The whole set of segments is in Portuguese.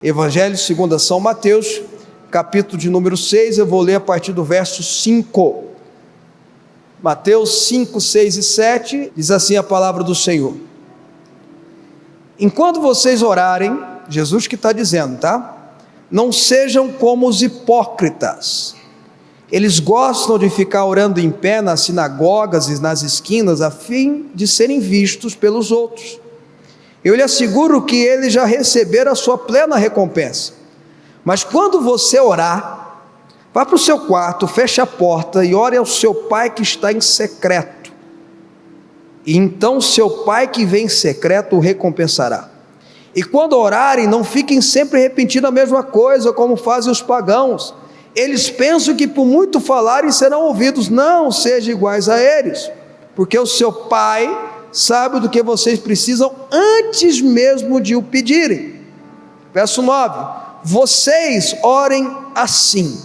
Evangelho segundo São Mateus, capítulo de número 6, eu vou ler a partir do verso 5. Mateus 5, 6 e 7, diz assim a palavra do Senhor. Enquanto vocês orarem, Jesus que está dizendo, tá? Não sejam como os hipócritas. Eles gostam de ficar orando em pé nas sinagogas e nas esquinas, a fim de serem vistos pelos outros. Eu lhe asseguro que eles já receberam a sua plena recompensa. Mas quando você orar, vá para o seu quarto, feche a porta e ore ao seu pai que está em secreto. E então seu pai que vem em secreto o recompensará. E quando orarem, não fiquem sempre repetindo a mesma coisa, como fazem os pagãos. Eles pensam que por muito falarem serão ouvidos. Não sejam iguais a eles, porque o seu pai sabe do que vocês precisam antes mesmo de o pedirem. Verso 9: vocês orem assim: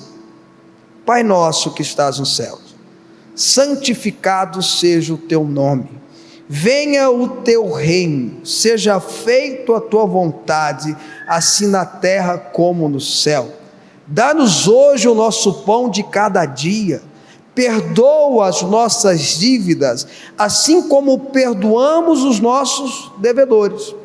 Pai nosso que estás nos céus, santificado seja o teu nome, venha o teu reino, seja feito a tua vontade, assim na terra como no céu. Dá-nos hoje o nosso pão de cada dia. Perdoa as nossas dívidas, assim como perdoamos os nossos devedores.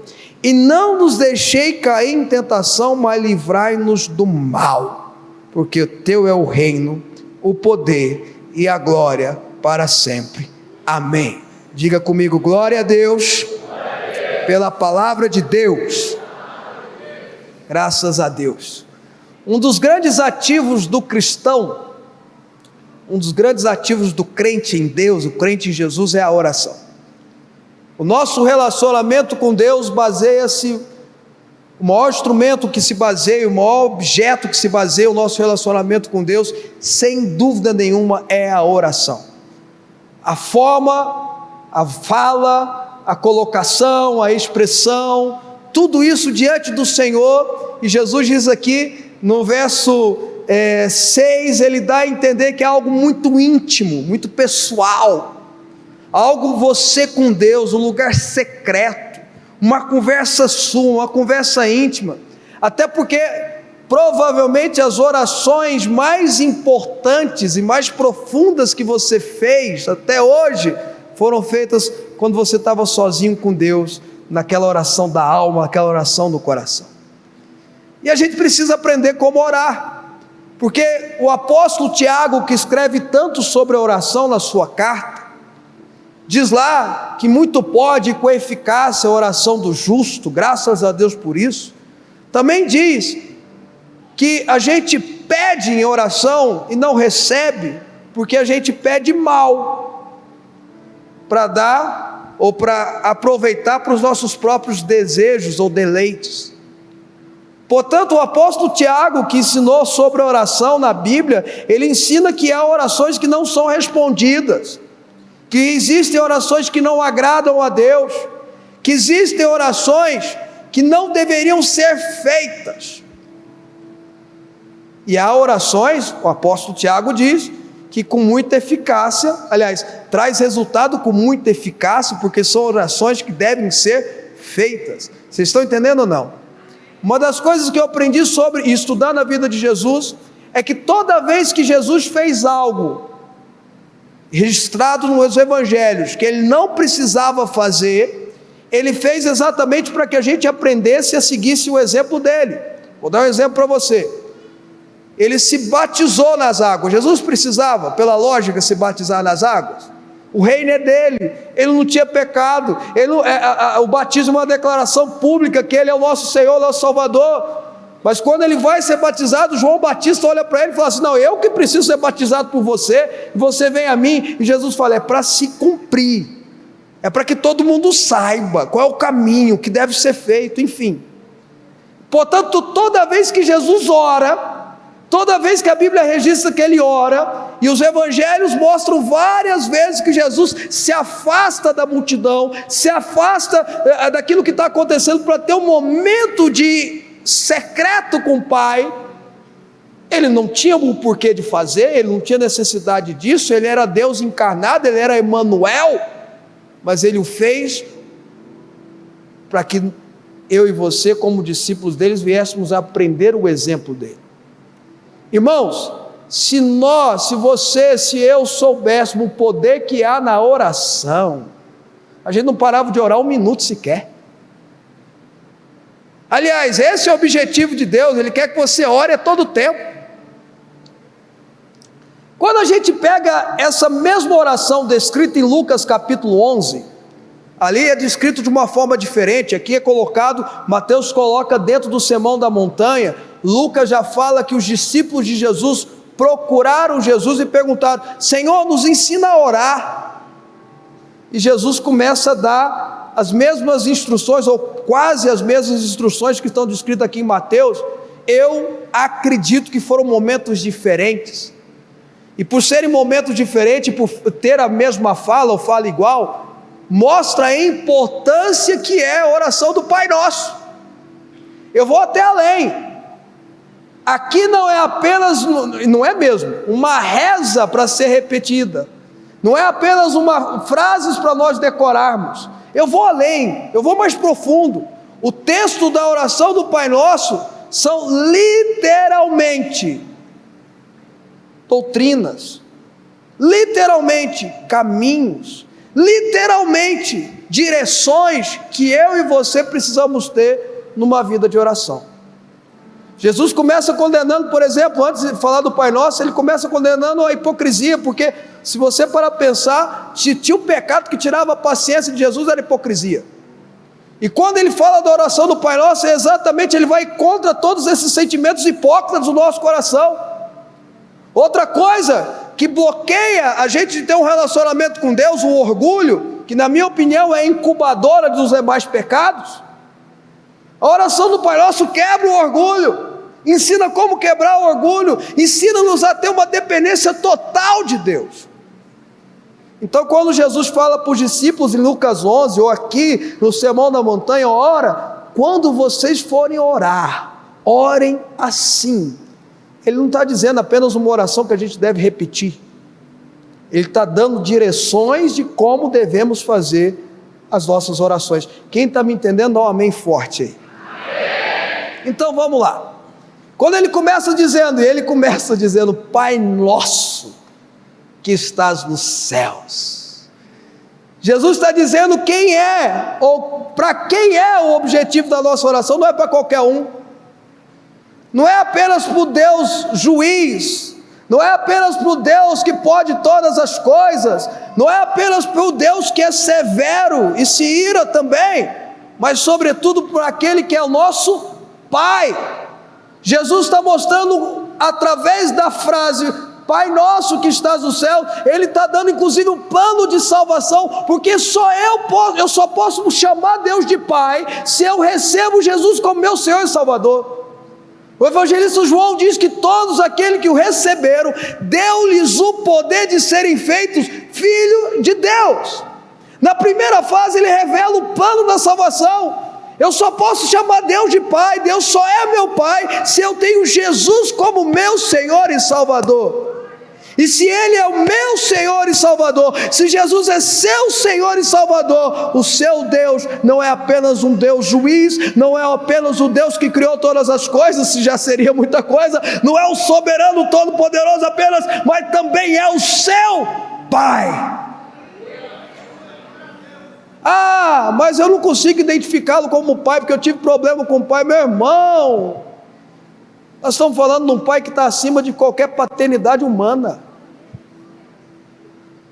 E não nos deixei cair em tentação, mas livrai-nos do mal. Porque teu é o reino, o poder e a glória para sempre. Amém. Diga comigo, glória a Deus, pela palavra de Deus. Graças a Deus. Um dos grandes ativos do cristão, um dos grandes ativos do crente em Deus, o crente em Jesus, é a oração. O nosso relacionamento com Deus baseia-se, o maior instrumento que se baseia, o maior objeto que se baseia o nosso relacionamento com Deus, sem dúvida nenhuma, é a oração. A forma, a fala, a colocação, a expressão, tudo isso diante do Senhor. E Jesus diz aqui no verso 6, ele dá a entender que é algo muito íntimo, muito pessoal, algo você com Deus, um lugar secreto, uma conversa sua, uma conversa íntima, até porque provavelmente as orações mais importantes e mais profundas que você fez até hoje, foram feitas quando você estava sozinho com Deus, naquela oração da alma, aquela oração do coração. E a gente precisa aprender como orar, porque o apóstolo Tiago, que escreve tanto sobre a oração na sua carta, diz lá que muito pode com eficácia a oração do justo, graças a Deus por isso. Também diz que a gente pede em oração e não recebe, porque a gente pede mal, para dar ou para aproveitar para os nossos próprios desejos ou deleites. Portanto, o apóstolo Tiago, que ensinou sobre a oração na Bíblia, ele ensina que há orações que não são respondidas, que existem orações que não agradam a Deus, que existem orações que não deveriam ser feitas. E há orações, o apóstolo Tiago diz, que com muita eficácia, aliás, traz resultado com muita eficácia, porque são orações que devem ser feitas. Vocês estão entendendo ou não? Uma das coisas que eu aprendi sobre e estudar na vida de Jesus, é que toda vez que Jesus fez algo, registrado nos evangelhos, que ele não precisava fazer, ele fez exatamente para que a gente aprendesse a seguisse o exemplo dele. Vou dar um exemplo para você. Ele se batizou nas águas. Jesus precisava, pela lógica, se batizar nas águas? O reino é dele, ele não tinha pecado, o batismo é uma declaração pública que ele é o nosso Senhor, nosso Salvador. Mas quando ele vai ser batizado, João Batista olha para ele e fala assim: não, eu que preciso ser batizado por você, e você vem a mim. E Jesus fala: é para se cumprir, é para que todo mundo saiba qual é o caminho que deve ser feito, enfim. Portanto, toda vez que Jesus ora, toda vez que a Bíblia registra que ele ora, e os evangelhos mostram várias vezes que Jesus se afasta da multidão, se afasta daquilo que está acontecendo para ter um momento de secreto com o Pai. Ele não tinha o porquê de fazer, ele não tinha necessidade disso, ele era Deus encarnado, ele era Emanuel, mas ele o fez para que eu e você, como discípulos deles, viéssemos a aprender o exemplo dele. Irmãos, se você, se eu soubéssemos o poder que há na oração, a gente não parava de orar um minuto sequer. Aliás, esse é o objetivo de Deus, Ele quer que você ore a todo tempo. Quando a gente pega essa mesma oração descrita em Lucas capítulo 11, ali é descrito de uma forma diferente, aqui é colocado, Mateus coloca dentro do Sermão da Montanha, Lucas já fala que os discípulos de Jesus procuraram Jesus e perguntaram: Senhor, nos ensina a orar. E Jesus começa a dar as mesmas instruções, ou quase as mesmas instruções que estão descritas aqui em Mateus. Eu acredito que foram momentos diferentes, e por serem momentos diferentes, por ter a mesma fala ou fala igual, mostra a importância que é a oração do Pai Nosso. Eu vou até além. Aqui não é apenas, não é mesmo, uma reza para ser repetida, não é apenas frases para nós decorarmos. Eu vou além, eu vou mais profundo. O texto da oração do Pai Nosso são literalmente doutrinas, literalmente caminhos, literalmente direções que eu e você precisamos ter numa vida de oração. Jesus começa condenando, por exemplo, antes de falar do Pai Nosso, ele começa condenando a hipocrisia, porque se você parar para pensar, se tinha um pecado que tirava a paciência de Jesus, era a hipocrisia. E quando ele fala da oração do Pai Nosso, exatamente, ele vai contra todos esses sentimentos hipócritas do nosso coração. Outra coisa que bloqueia a gente de ter um relacionamento com Deus, o orgulho, que na minha opinião é incubadora dos demais pecados. A oração do Pai Nosso quebra o orgulho, ensina como quebrar o orgulho, ensina-nos a ter uma dependência total de Deus. Então, quando Jesus fala para os discípulos em Lucas 11, ou aqui no Sermão da Montanha, ora, quando vocês forem orar, orem assim. Ele não está dizendo apenas uma oração que a gente deve repetir, ele está dando direções de como devemos fazer as nossas orações. Quem está me entendendo, dá um amém forte aí. Então vamos lá. Quando ele começa dizendo, Pai Nosso que estás nos céus. Jesus está dizendo quem é, ou para quem é o objetivo da nossa oração. Não é para qualquer um, não é apenas para o Deus juiz, não é apenas para o Deus que pode todas as coisas, não é apenas para o Deus que é severo e se ira também, mas sobretudo para aquele que é o nosso Pai. Jesus está mostrando através da frase Pai Nosso que estás no céu, Ele está dando inclusive um plano de salvação, porque eu só posso chamar Deus de Pai se eu recebo Jesus como meu Senhor e Salvador. O evangelista João diz que todos aqueles que o receberam, deu-lhes o poder de serem feitos filhos de Deus. Na primeira fase ele revela o plano da salvação. Eu só posso chamar Deus de Pai, Deus só é meu Pai, se eu tenho Jesus como meu Senhor e Salvador. E se Ele é o meu Senhor e Salvador, se Jesus é seu Senhor e Salvador, o seu Deus não é apenas um Deus juiz, não é apenas o Deus que criou todas as coisas, se já seria muita coisa, não é o soberano todo-poderoso apenas, mas também é o seu Pai. Ah, mas eu não consigo identificá-lo como pai, porque eu tive problema com o pai. Meu irmão, nós estamos falando de um pai que está acima de qualquer paternidade humana.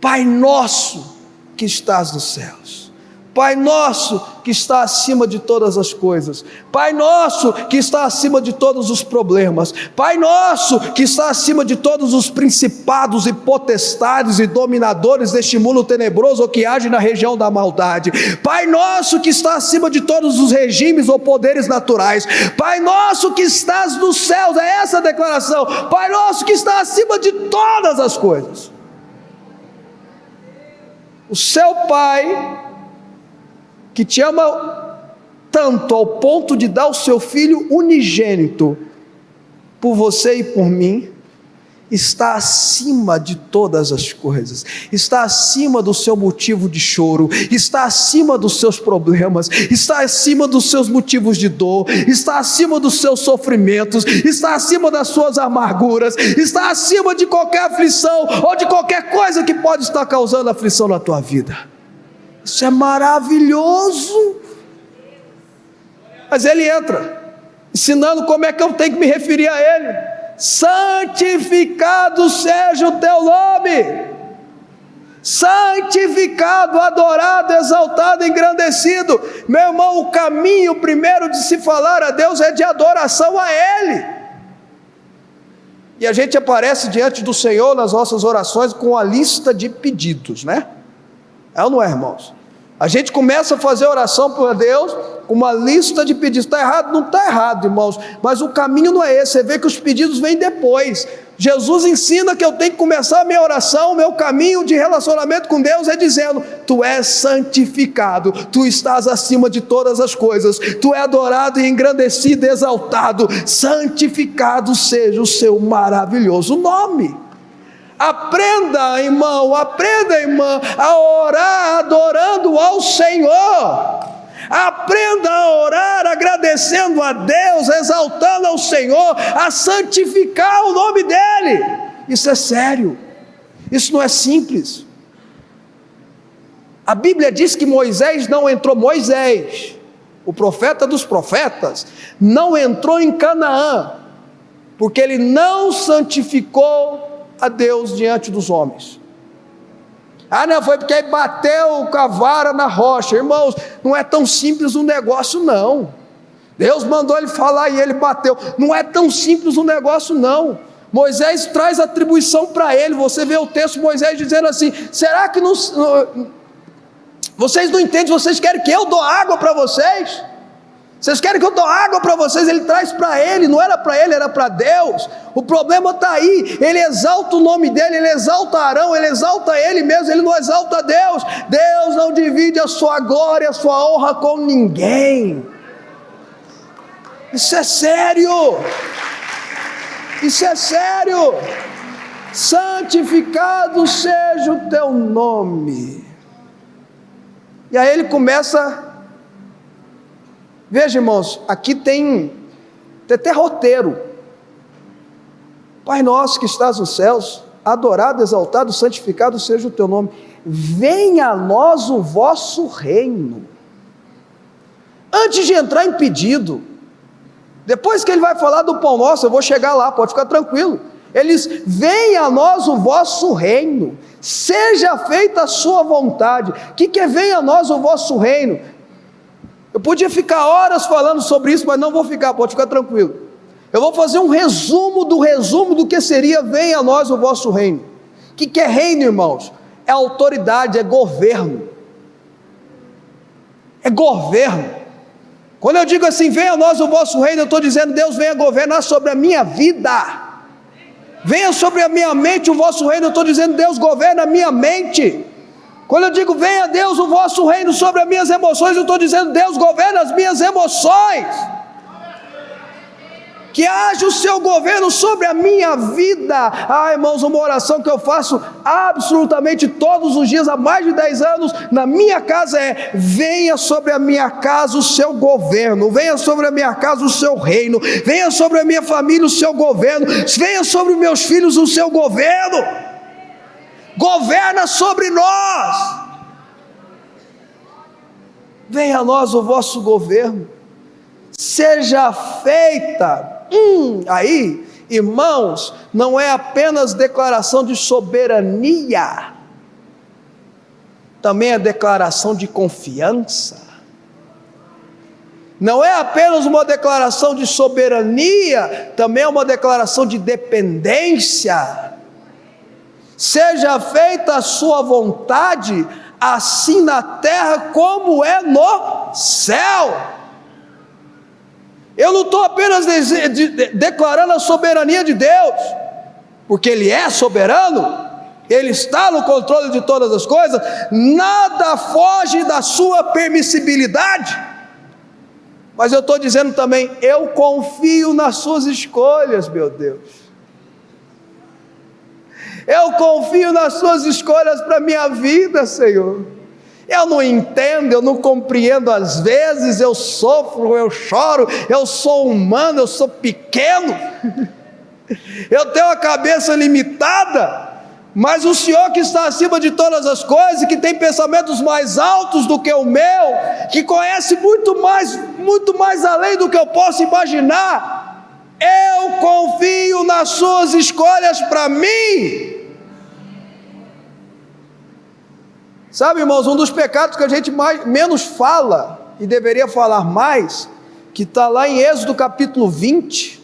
Pai Nosso que estás nos céus, Pai Nosso que está acima de todas as coisas, Pai Nosso que está acima de todos os problemas, Pai Nosso que está acima de todos os principados e potestades e dominadores deste mundo tenebroso ou que age na região da maldade, Pai Nosso que está acima de todos os regimes ou poderes naturais, Pai Nosso que estás nos céus, é essa a declaração, Pai Nosso que está acima de todas as coisas. O seu Pai, que te ama tanto ao ponto de dar o seu Filho unigênito por você e por mim, está acima de todas as coisas, está acima do seu motivo de choro, está acima dos seus problemas, está acima dos seus motivos de dor, está acima dos seus sofrimentos, está acima das suas amarguras, está acima de qualquer aflição ou de qualquer coisa que pode estar causando aflição na tua vida. Isso é maravilhoso. Mas ele entra ensinando como é que eu tenho que me referir a ele. Santificado seja o teu nome, santificado, adorado, exaltado, engrandecido. Meu irmão, o caminho primeiro de se falar a Deus é de adoração a Ele. E a gente aparece diante do Senhor nas nossas orações com a lista de pedidos, né? É ou não é, irmãos? A gente começa a fazer oração para Deus com uma lista de pedidos. Está errado? Não está errado, irmãos, mas o caminho não é esse. Você vê que os pedidos vêm depois. Jesus ensina que eu tenho que começar a minha oração, o meu caminho de relacionamento com Deus é dizendo: tu és santificado, tu estás acima de todas as coisas, tu é adorado e engrandecido, exaltado, santificado seja o seu maravilhoso nome. Aprenda, irmão, aprenda, irmã, a orar adorando ao Senhor. Aprenda a orar agradecendo a Deus, exaltando ao Senhor, a santificar o nome dEle. Isso é sério, isso não é simples. A Bíblia diz que Moisés, o profeta dos profetas, não entrou em Canaã, porque ele não santificou a Deus diante dos homens. Não, foi porque ele bateu com a vara na rocha. Irmãos, não é tão simples o negócio não. Deus mandou ele falar e ele bateu. Não é tão simples o negócio não. Moisés traz atribuição para ele. Você vê o texto, Moisés dizendo assim: será que vocês não entendem? Vocês querem que eu dou água para vocês? Vocês querem que eu dou água para vocês? Ele traz para ele, não era para ele, era para Deus. O problema está aí. Ele exalta o nome dele, ele exalta Arão, ele exalta ele mesmo, ele não exalta Deus. Deus não divide a sua glória, a sua honra com ninguém. Isso é sério. Isso é sério. Santificado seja o teu nome. E aí ele começa. Veja, irmãos, aqui tem até roteiro. Pai nosso que estás nos céus, adorado, exaltado, santificado seja o teu nome. Venha a nós o vosso reino. Antes de entrar em pedido, depois que ele vai falar do pão nosso, eu vou chegar lá, pode ficar tranquilo. Ele diz: venha a nós o vosso reino, seja feita a sua vontade. O que é venha a nós o vosso reino? Eu podia ficar horas falando sobre isso, mas não vou ficar, pode ficar tranquilo. Eu vou fazer um resumo do que seria venha a nós o vosso reino. O que é reino, irmãos? É autoridade, é governo. É governo. Quando eu digo assim, venha a nós o vosso reino, eu estou dizendo: Deus venha governar sobre a minha vida. Venha sobre a minha mente o vosso reino, eu estou dizendo: Deus governa a minha mente. Quando eu digo venha Deus o vosso reino sobre as minhas emoções, eu estou dizendo: Deus governa as minhas emoções. Que haja o seu governo sobre a minha vida. Irmãos, uma oração que eu faço absolutamente todos os dias, há mais de 10 anos, na minha casa é: venha sobre a minha casa o seu governo, venha sobre a minha casa o seu reino, venha sobre a minha família o seu governo, venha sobre os meus filhos o seu governo. Governa sobre nós. Venha a nós o vosso governo. Seja feita. Aí, irmãos, não é apenas declaração de soberania, também é declaração de confiança. Não é apenas uma declaração de soberania, também é uma declaração de dependência. Seja feita a sua vontade, assim na terra como é no céu. Eu não estou apenas declarando a soberania de Deus, porque Ele é soberano, Ele está no controle de todas as coisas, nada foge da sua permissibilidade, mas eu estou dizendo também: eu confio nas suas escolhas, meu Deus. Eu confio nas suas escolhas para a minha vida, Senhor. Eu não entendo, eu não compreendo às vezes, eu sofro, eu choro, eu sou humano, eu sou pequeno, eu tenho a cabeça limitada, mas o Senhor que está acima de todas as coisas, que tem pensamentos mais altos do que o meu, que conhece muito mais além do que eu posso imaginar, eu confio nas suas escolhas para mim. Sabe, irmãos, um dos pecados que a gente menos fala, e deveria falar mais, que está lá em Êxodo capítulo 20,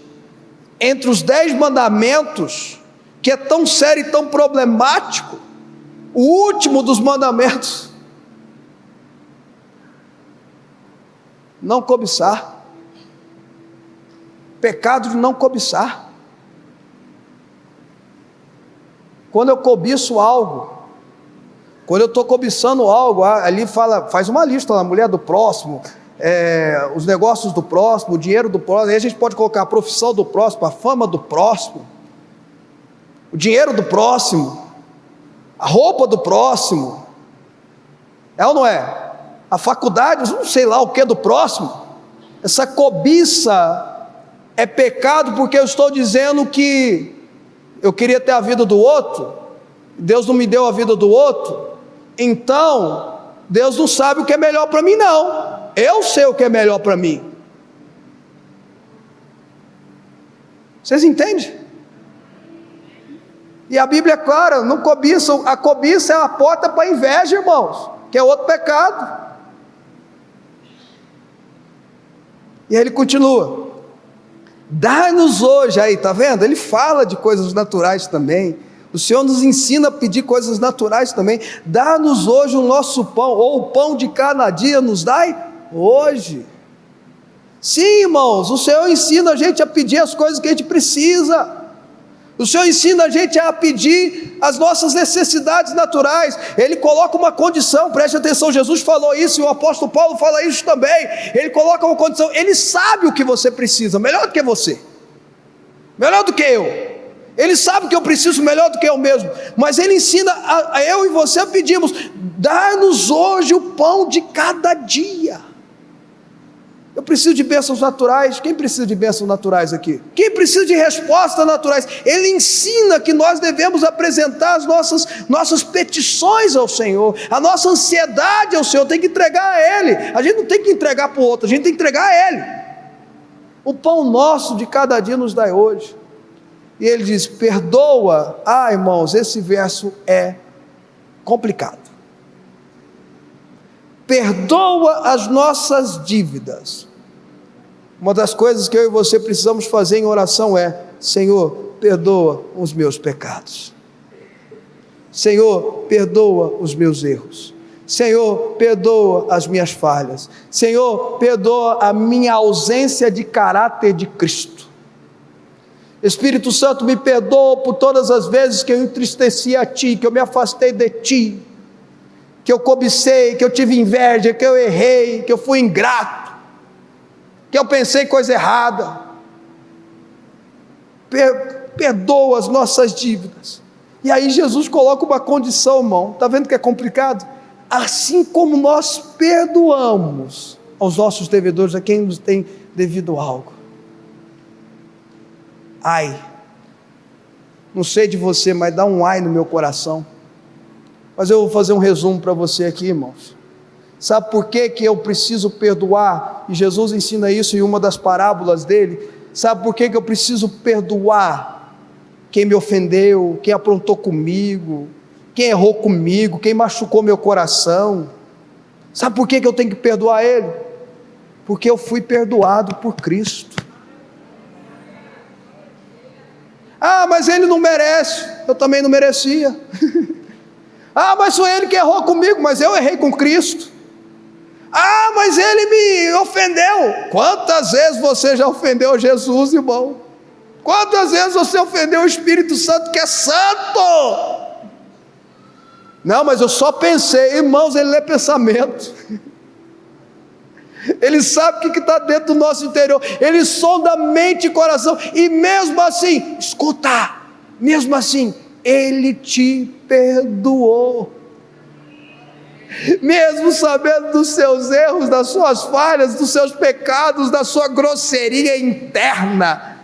entre os 10 mandamentos, que é tão sério e tão problemático, o último dos mandamentos: não cobiçar. Pecado de não cobiçar. Quando eu cobiço algo, quando eu estou cobiçando algo, ali faz uma lista lá, a mulher do próximo, os negócios do próximo, o dinheiro do próximo, aí a gente pode colocar a profissão do próximo, a fama do próximo, o dinheiro do próximo, a roupa do próximo, é ou não é? A faculdade, não sei lá o que do próximo. Essa cobiça é pecado, porque eu estou dizendo que eu queria ter a vida do outro, Deus não me deu a vida do outro, então Deus não sabe o que é melhor para mim, não. Eu sei o que é melhor para mim. Vocês entendem? E a Bíblia é clara, não cobiça. A cobiça é a porta para a inveja, irmãos, que é outro pecado. E aí ele continua: dá-nos hoje, aí está vendo? Ele fala de coisas naturais também. O Senhor nos ensina a pedir coisas naturais também. Dá-nos hoje o nosso pão, ou o pão de cada dia nos dai hoje. Sim, irmãos, o Senhor ensina a gente a pedir as coisas que a gente precisa. O Senhor ensina a gente a pedir as nossas necessidades naturais. Ele coloca uma condição, preste atenção, Jesus falou isso, e o apóstolo Paulo fala isso também. Ele coloca uma condição, ele sabe o que você precisa, melhor do que você, melhor do que eu. Ele sabe que eu preciso melhor do que eu mesmo, mas ele ensina a eu e você a pedirmos: dá-nos hoje o pão de cada dia. Eu preciso de bênçãos naturais. Quem precisa de bênçãos naturais aqui? Quem precisa de respostas naturais? Ele ensina que nós devemos apresentar as nossas petições ao Senhor, a nossa ansiedade ao Senhor, tem que entregar a Ele. A gente não tem que entregar para o outro, a gente tem que entregar a Ele. O pão nosso de cada dia nos dai hoje. E ele diz: perdoa. Irmãos, esse verso é complicado. Perdoa as nossas dívidas. Uma das coisas que eu e você precisamos fazer em oração é: Senhor, perdoa os meus pecados. Senhor, perdoa os meus erros. Senhor, perdoa as minhas falhas. Senhor, perdoa a minha ausência de caráter de Cristo. Espírito Santo, me perdoa por todas as vezes que eu entristeci a Ti, que eu me afastei de Ti, que eu cobicei, que eu tive inveja, que eu errei, que eu fui ingrato, que eu pensei coisa errada. Perdoa as nossas dívidas. E aí Jesus coloca uma condição, irmão, está vendo que é complicado? Assim como nós perdoamos aos nossos devedores, a quem nos tem devido algo. Não sei de você, mas dá um ai no meu coração. Mas eu vou fazer um resumo para você aqui, irmãos. Sabe por que eu preciso perdoar? E Jesus ensina isso em uma das parábolas dele. Sabe por que eu preciso perdoar quem me ofendeu, quem aprontou comigo, quem errou comigo, quem machucou meu coração? Sabe por que eu tenho que perdoar ele? Porque eu fui perdoado por Cristo. Mas ele não merece. Eu também não merecia. Mas foi ele que errou comigo, mas eu errei com Cristo. Mas ele me ofendeu. Quantas vezes você já ofendeu Jesus, irmão? Quantas vezes você ofendeu o Espírito Santo, que é santo? Não, mas eu só pensei. Irmãos, ele lê pensamento. Ele sabe o que está dentro do nosso interior. Ele sonda mente e coração. E mesmo assim, escuta, mesmo assim, Ele te perdoou. Mesmo sabendo dos seus erros, das suas falhas, dos seus pecados, da sua grosseria interna,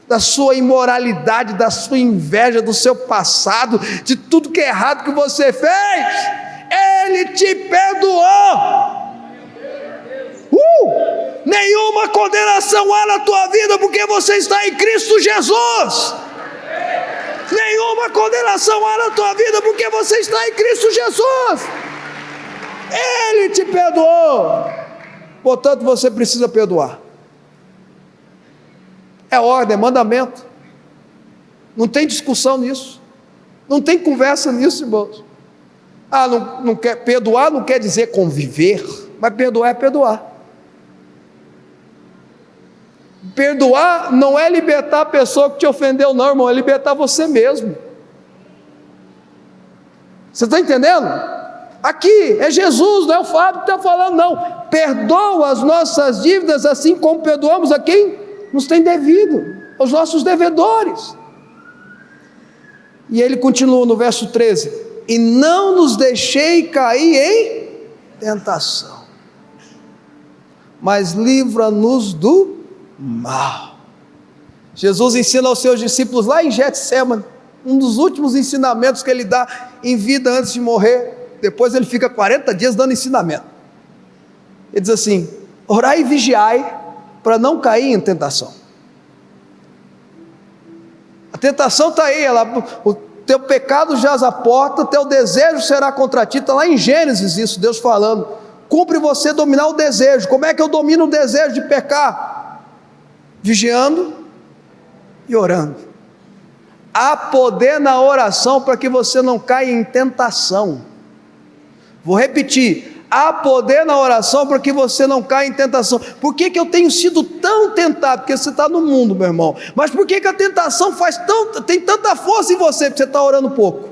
da sua imoralidade, da sua inveja, do seu passado, de tudo que é errado que você fez, Ele te perdoou. Nenhuma condenação há na tua vida, porque você está em Cristo Jesus. Nenhuma condenação há na tua vida, porque você está em Cristo Jesus. Ele te perdoou. Portanto, você precisa perdoar. É ordem, é mandamento. Não tem discussão nisso. Não tem conversa nisso, irmãos. Não quer perdoar, não quer dizer conviver, mas perdoar é perdoar. Perdoar não é libertar a pessoa que te ofendeu, não, irmão, é libertar você mesmo. Você está entendendo? Aqui é Jesus, não é o Fábio que está falando, não. Perdoa as nossas dívidas, assim como perdoamos a quem nos tem devido, aos nossos devedores. E ele continua no verso 13: e não nos deixei cair em tentação, mas livra-nos do mal. Jesus ensina aos seus discípulos lá em Getsêmani, um dos últimos ensinamentos que ele dá em vida antes de morrer. Depois ele fica 40 dias dando ensinamento. Ele diz assim: orai e vigiai para não cair em tentação. A tentação está aí, o teu pecado jaz à porta, teu desejo será contra ti. Está lá em Gênesis isso, Deus falando. Cumpre você dominar o desejo. Como é que eu domino o desejo de pecar? Vigiando e orando. Há poder na oração para que você não caia em tentação. Vou repetir: há poder na oração para que você não caia em tentação. Por que eu tenho sido tão tentado? Porque você está no mundo, meu irmão. Mas por que a tentação tem tanta força em você, porque você está orando pouco?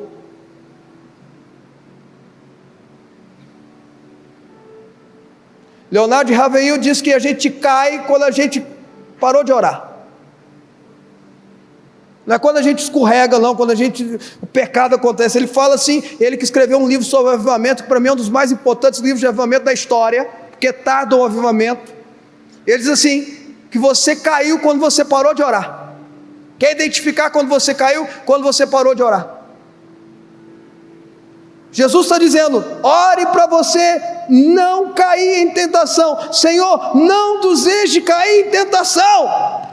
Leonardo de Ravenhill diz que a gente cai quando a gente parou de orar. Não é quando a gente escorrega, não, quando o pecado acontece. Ele fala assim, ele que escreveu um livro sobre avivamento, que para mim é um dos mais importantes livros de avivamento da história, porque tarda o avivamento. Ele diz assim, que você caiu quando você parou de orar. Quer identificar quando você caiu? Quando você parou de orar. Jesus está dizendo: ore para você não cair em tentação. Senhor, não nos deixe cair em tentação.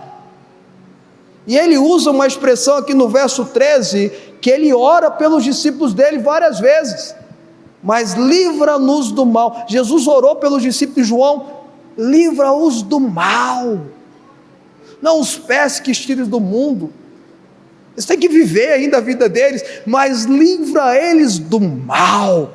E ele usa uma expressão aqui no verso 13, que ele ora pelos discípulos dele várias vezes: mas livra-nos do mal. Jesus orou pelos discípulos de João: livra-os do mal. Não os pesques, tires do mundo. Eles têm que viver ainda a vida deles, mas livra eles do mal.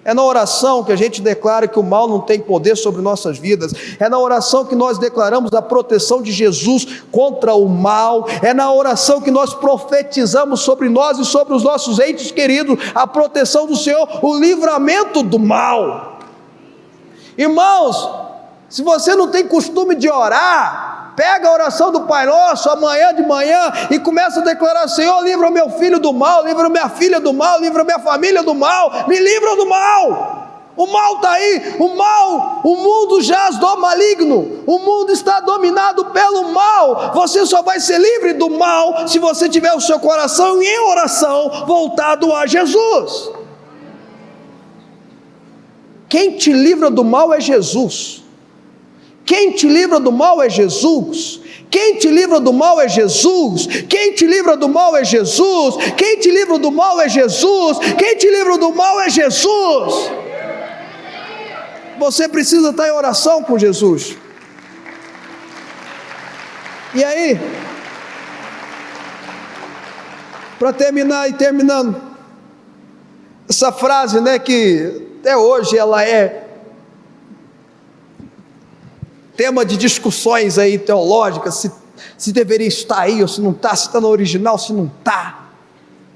É na oração que a gente declara que o mal não tem poder sobre nossas vidas. É na oração que nós declaramos a proteção de Jesus contra o mal. É na oração que nós profetizamos sobre nós e sobre os nossos entes queridos a proteção do Senhor, o livramento do mal. Irmãos, se você não tem costume de orar, pega a oração do Pai Nosso amanhã de manhã e começa a declarar: Senhor, livra o meu filho do mal, livra minha filha do mal, livra minha família do mal, me livra do mal. O mal está aí, o mundo jaz do maligno, o mundo está dominado pelo mal. Você só vai ser livre do mal se você tiver o seu coração em oração voltado a Jesus. Quem te livra do mal é Jesus. Quem te livra do mal é Jesus. Quem te livra do mal é Jesus. Quem te livra do mal é Jesus. Quem te livra do mal é Jesus. Quem te livra do mal é Jesus. Você precisa estar em oração com Jesus. E aí, para terminar e terminando, essa frase, né, que até hoje ela é tema de discussões aí teológicas, se deveria estar aí ou se não está, se está no original, se não está.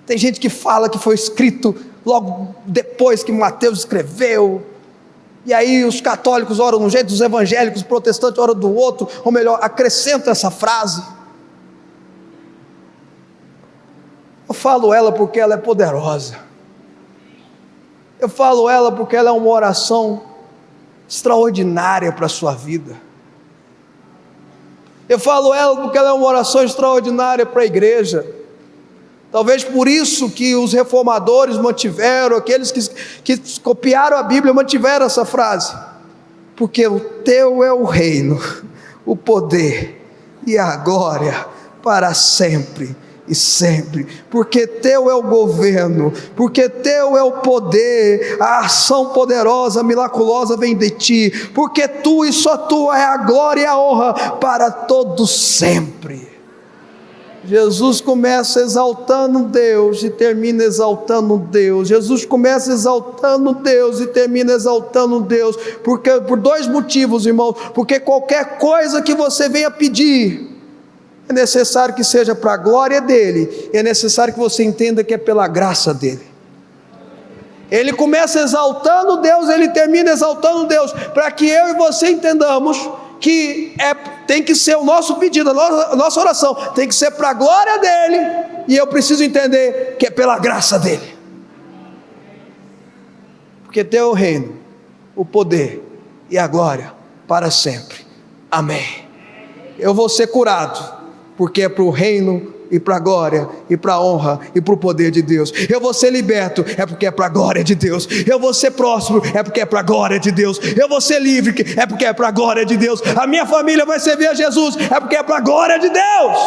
Tem gente que fala que foi escrito logo depois que Mateus escreveu, e aí os católicos oram de um jeito, os evangélicos, os protestantes oram do outro, ou melhor, acrescentam essa frase. falo ela porque ela é poderosa. Eu falo ela porque ela é uma oração extraordinária para a sua vida. Eu falo ela porque ela é uma oração extraordinária para a igreja. Talvez por isso que os reformadores mantiveram, aqueles que copiaram a Bíblia mantiveram essa frase. Porque o teu é o reino, o poder e a glória para sempre e sempre. Porque teu é o governo, porque teu é o poder, a ação poderosa, miraculosa vem de ti. Porque tu e só tu é a glória e a honra para todos sempre. Jesus começa exaltando Deus e termina exaltando Deus. Jesus começa exaltando Deus e termina exaltando Deus. Porque, por dois motivos, irmãos. Porque qualquer coisa que você venha pedir, é necessário que seja para a glória dEle. E é necessário que você entenda que é pela graça dEle. Ele começa exaltando Deus, ele termina exaltando Deus. Para que eu e você entendamos que tem que ser o nosso pedido, a nossa oração tem que ser para a glória dEle, e eu preciso entender que é pela graça dEle, porque teu é o reino, o poder e a glória para sempre, amém. Eu vou ser curado, porque é para o reino e para a glória, e para a honra, e para o poder de Deus. Eu vou ser liberto, é porque é para a glória de Deus. Eu vou ser próspero, é porque é para a glória de Deus. Eu vou ser livre, é porque é para a glória de Deus. A minha família vai servir a Jesus, é porque é para a glória de Deus.